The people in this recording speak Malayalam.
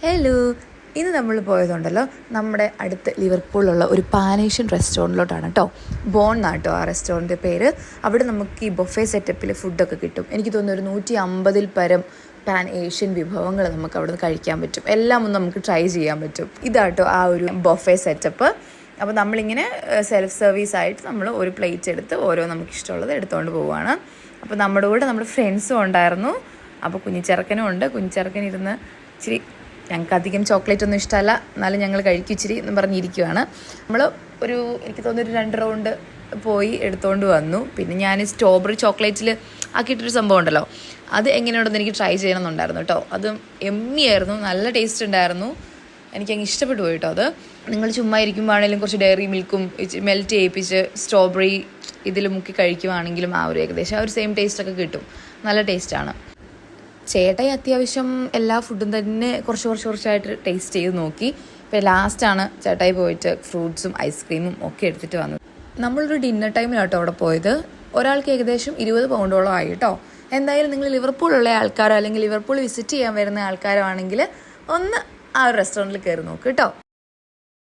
ഹലോ, ഇന്ന് നമ്മൾ പോയതുണ്ടല്ലോ നമ്മുടെ അടുത്ത് ലിവർപൂളിലുള്ള ഒരു പാനേഷ്യൻ റെസ്റ്റോറൻറ്റിലോട്ടാണ് കേട്ടോ. ബോൺ എന്നാട്ടോ ആ റെസ്റ്റോറൻറ്റ് പേര്. അവിടെ നമുക്ക് ഈ ബൊഫേ സെറ്റപ്പിൽ ഫുഡൊക്കെ കിട്ടും. എനിക്ക് തോന്നുന്നു ഒരു 150 പരം പാൻ ഏഷ്യൻ വിഭവങ്ങൾ നമുക്ക് അവിടെ നിന്ന് കഴിക്കാൻ പറ്റും. എല്ലാം ഒന്ന് നമുക്ക് ട്രൈ ചെയ്യാൻ പറ്റും. ഇതാട്ടോ ആ ഒരു ബൊഫേ സെറ്റപ്പ്. അപ്പോൾ നമ്മളിങ്ങനെ സെൽഫ് സർവീസ് ആയിട്ട് നമ്മൾ ഒരു പ്ലേറ്റ് എടുത്ത് ഓരോ നമുക്ക് ഇഷ്ടമുള്ളത് എടുത്തുകൊണ്ട് പോവുകയാണ്. അപ്പോൾ നമ്മുടെ കൂടെ നമ്മുടെ ഫ്രണ്ട്സും ഉണ്ടായിരുന്നു. അപ്പോൾ കുഞ്ഞിച്ചെറുക്കനും ഉണ്ട്. കുഞ്ഞിച്ചെറുക്കൻ ഇരുന്ന് ഇച്ചിരി, ഞങ്ങൾക്ക് അധികം ചോക്ലേറ്റ് ഒന്നും ഇഷ്ടമല്ല, എന്നാലും ഞങ്ങൾ കഴിക്കും ഇച്ചിരി എന്ന് പറഞ്ഞിരിക്കുകയാണ്. നമ്മൾ എനിക്ക് തോന്നുന്നു 2 റൗണ്ട് പോയി എടുത്തുകൊണ്ട് വന്നു. പിന്നെ ഞാൻ സ്ട്രോബെറി ചോക്ലേറ്റിൽ ആക്കിയിട്ടൊരു സംഭവം ഉണ്ടല്ലോ, അത് എങ്ങനെയുണ്ടെന്ന് എനിക്ക് ട്രൈ ചെയ്യണമെന്നുണ്ടായിരുന്നു കേട്ടോ. അതും എമ്മിയായിരുന്നു, നല്ല ടേസ്റ്റ് ഉണ്ടായിരുന്നു. എനിക്കങ്ങ് ഇഷ്ടപ്പെട്ടു പോയി കേട്ടോ. അത് നിങ്ങൾ ചുമ്മാ ഇരിക്കുമ്പോഴാണെങ്കിലും കുറച്ച് ഡയറി മിൽക്കും മെൽറ്റ് ചെയ്യിപ്പിച്ച് സ്ട്രോബെറി ഇതിൽ മുക്കി കഴിക്കുവാണെങ്കിലും ആ ഒരു ഏകദേശം ആ ഒരു സെയിം ടേസ്റ്റൊക്കെ കിട്ടും. നല്ല ടേസ്റ്റാണ്. ചേട്ടായി അത്യാവശ്യം എല്ലാ ഫുഡും തന്നെ കുറച്ചായിട്ട് ടേസ്റ്റ് ചെയ്ത് നോക്കി. ഇപ്പോൾ ലാസ്റ്റാണ് ചേട്ടായി പോയിട്ട് ഫ്രൂട്ട്സും ഐസ്ക്രീമും ഒക്കെ എടുത്തിട്ട് വന്നത്. നമ്മളൊരു ഡിന്നർ ടൈമിലാട്ടോ അവിടെ പോയത്. ഒരാൾക്ക് ഏകദേശം 20 പൗണ്ടോളം ആയി കേട്ടോ. എന്തായാലും നിങ്ങൾ ലിവർപൂളുള്ള ആൾക്കാരോ അല്ലെങ്കിൽ ലിവർപൂൾ വിസിറ്റ് ചെയ്യാൻ വരുന്ന ആൾക്കാരോ ആണെങ്കിൽ ഒന്ന് ആ ഒരു റെസ്റ്റോറൻറ്റിൽ കയറി നോക്ക് കേട്ടോ.